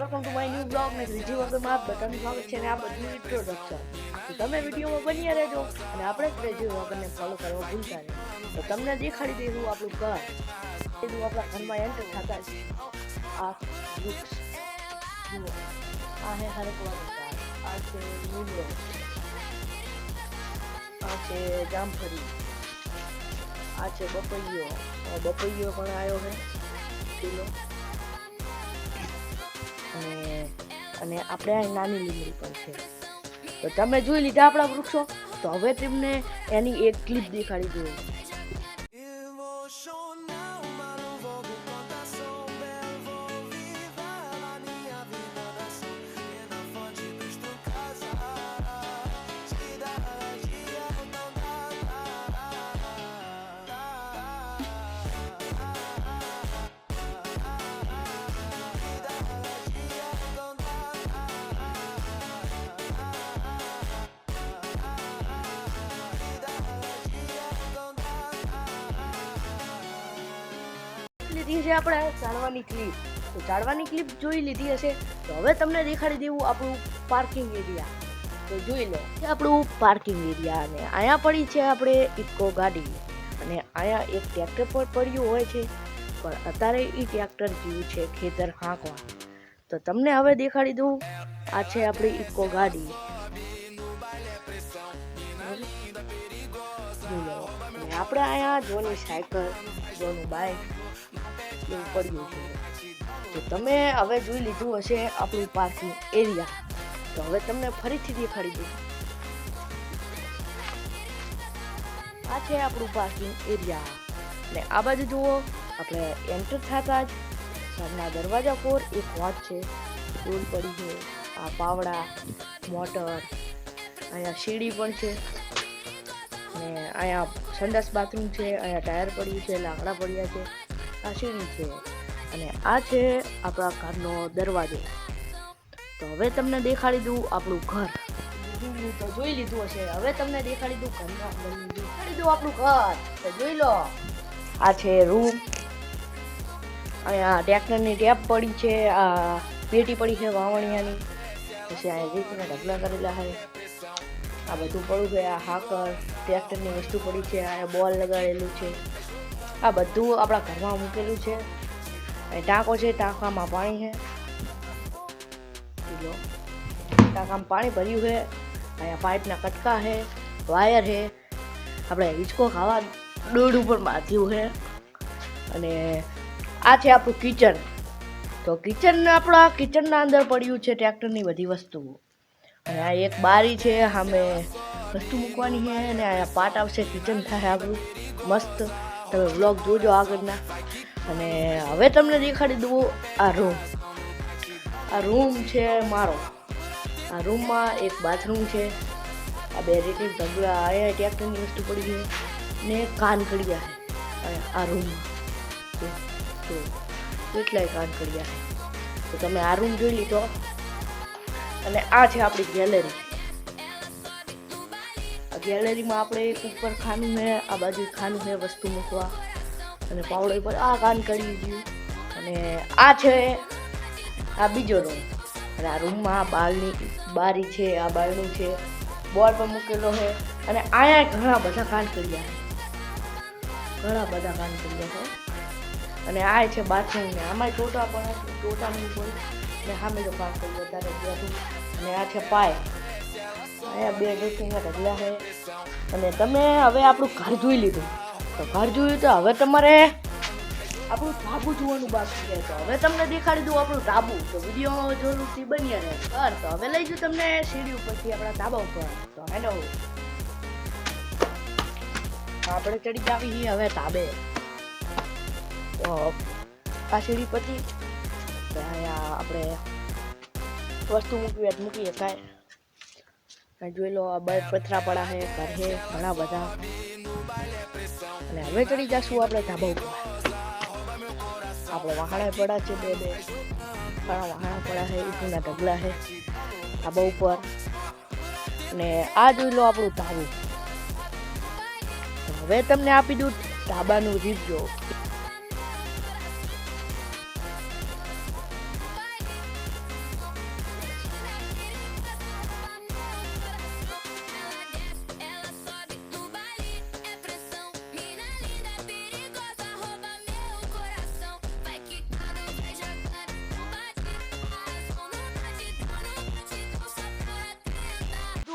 Welcome to my new blog ને ત્રીજી વખત માં બધાનું સ્વાગત છે અને આ બધું ઇન્ટ્રોડક્શન. તો તમે વિડીયોમાં બન્યા રહેજો અને આપણે ત્રીજી વખતને ફોલો કરવા ભૂલતા નહીં. તો તમને દેખાડી દઈશું આપણું ઘર. એવું આપણા ઘરમાં એન્ટર થતા જ આ વૃક્ષ જુઓ, આ હે હરકવાનું ઝાડ, આ છે લીમડો, આ છે જામફળી, આ છે બપૈયો. બપૈયો પણ આવ્યો છે કિલો. અને આપણે આ નાની લીમડી પણ છે. તો તમે જોઈ લીધા આપણા વૃક્ષો. તો હવે તમને એની એક ક્લિપ દેખાડી દઉં. લીધી છે આપણે ઝાડવાની ક્લિપ. તો ઝાડવાની ક્લિપ જોઈ લીધી હશે. તો હવે તમને દેખાડી દેવું આપણું પાર્કિંગ એરિયા. તો જોઈ લો કે આપણું પાર્કિંગ એરિયા. અને અહીંયા પડી છે આપણે ઇકો ગાડી અને અહીંયા એક ટ્રેક્ટર પણ પડ્યું હોય છે, પણ અત્યારે એ ટ્રેક્ટર જેવું છે ખેતર હાંકવા. તો તમને હવે દેખાડી દઉં, આ છે આપણી ઇકો ગાડી. આપણે અહીંયા જોની સાયકલ, જોનું બાઇક એવું પડ્યું છે. તો તમે હવે જોઈ લીધું હશે આપણું પાર્કિંગ એરિયા. તો હવે તમને ફરીથી દેખાડી દઉં. આ છે આપણું પાર્કિંગ એરિયા. અને આ બાજુ જુઓ, આપણે એન્ટર થતા જ ઘરના દરવાજા પર એક વોચ છે, ડોલ પડી છે, આ પાવડા, મોટર, અહીંયા સીડી પણ છે, અને અહીંયા સંડાસ બાથરૂમ છે, અહીંયા ટાયર પડ્યું છે, લાકડા પડ્યા છે, આ સીડી છે, અને આ છે આપણા ઘરનો દરવાજો. તો હવે તમને દેખાડી દઉં આપણું ઘર. તો જોઈ લીધું હશે. હવે તમને દેખાડી દઉં ઘરના દેખાડી દઉં આપણું ઘર. તો જોઈ લો, આ છે રૂમ. અહીંયા ટ્રેક્ટરની ટેપ પડી છે, આ પેટી પડી છે વાવણિયાની, પછી અહીંયા રીતના ઢગલા કરેલા છે, આ બધું પડ્યું છે, આ હાકર ટ્રેક્ટરની વસ્તુ પડી છે, અહીંયા બોલ લગાડેલું છે, આ બધું આપણા ઘરમાં મૂકેલું છે. અહીં ટાંકો છે, ટાંકામાં પાણી છે, ટાંકામાં પાણી ભર્યું છે. અહીંયા પાઇપના કટકા છે, વાયર છે, આપણે હિંચકો ખાવા દોડ ઉપર બાંધ્યું છે. અને આ છે આપણું કિચન. તો આપણા કિચનના અંદર પડ્યું છે ટ્રેક્ટરની બધી વસ્તુઓ. અને આ એક બારી છે, સામે વસ્તુ મૂકવાની છે, અને અહીંયા પાટ આવશે, કિચન થાય આપણું મસ્ત. તમે વ્લોગ જોજો આગળના. અને હવે તમને દેખાડી દઉં આ રૂમ. આ રૂમ છે મારો. આ રૂમમાં એક બાથરૂમ છે, આ બે રેટિંગ ઢગલા, અહીંયા ટ્રેક્ટરની વસ્તુ પડી છે, ને કાન કડિયા છે આ રૂમમાં. કેટલાય કાન કડિયા છે. તો તમે આ રૂમ જોઈ લીધો. અને આ છે આપણી ગેલેરી. આ ગેલેરીમાં આપણે એક ઉપર ખાનું છે, આ બાજુ ખાનું છે વસ્તુ મૂકવા, અને પાવડો ઉપર આ કાન કરી ગયું. અને આ છે આ બીજો રૂમ. અને આ રૂમમાં બારી છે, આ બારણું છે, બોર્ડ પર મૂકેલો છે. અને અહીંયા ઘણા બધા કાન કર્યા છે. અને આ છે બાથરૂમ. ને આમાં ટોટા પણ ટોટાનું ઉપર ને સામે તો કામ કર્યું વધારે બધું. અને આ છે પાય, અહીંયા બે ડ્રેસિંગના ઢગલા છે. અને તમે હવે આપણું ઘર જોઈ લીધું. તો ઘર જોયું તો હવે તમારે આપણું ધાબુ જોવાનું બાકી છે. તો હવે તમને દેખાડી દઉં આપણું ધાબુ. તો વિડીયો જોરુરથી બન્યા રહે ઘર. તો હવે લઈ જાઉં તમને સીડી ઉપરથી આપણા ધાબા ઉપર. તો હેલો, આપણે ચડી જાવી છીએ હવે ધાબે. તો આ સીડી પરથી અહીંયા આપણે વસ્તુ મૂકી શકાય. જોઈ લો, આ બે પથરા પડા છે, ઘર છે ઘણા બધા. અને હવે ચડી જશું આપણે ધાબા ઉપર. આપણે વાહણા પડ્યા છે, બે ઘણા વાહણા પડ્યા છે, ઈટના ઢગલા છે ધાબા ઉપર. અને આ જોઈ લો આપણું ધાબુ. હવે તમને આપી દઉં ધાબાનું રિવ્યુ.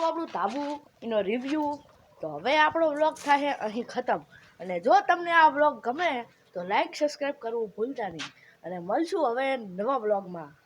હતું આપણું ધાબુ એનો રિવ્યૂ. તો હવે આપણો વ્લોગ થાય અહીં ખતમ. અને જો તમને આ વ્લોગ ગમે તો લાઈક સબસ્ક્રાઈબ કરવું ભૂલતા નહીં. અને મળશું હવે નવા વ્લોગમાં.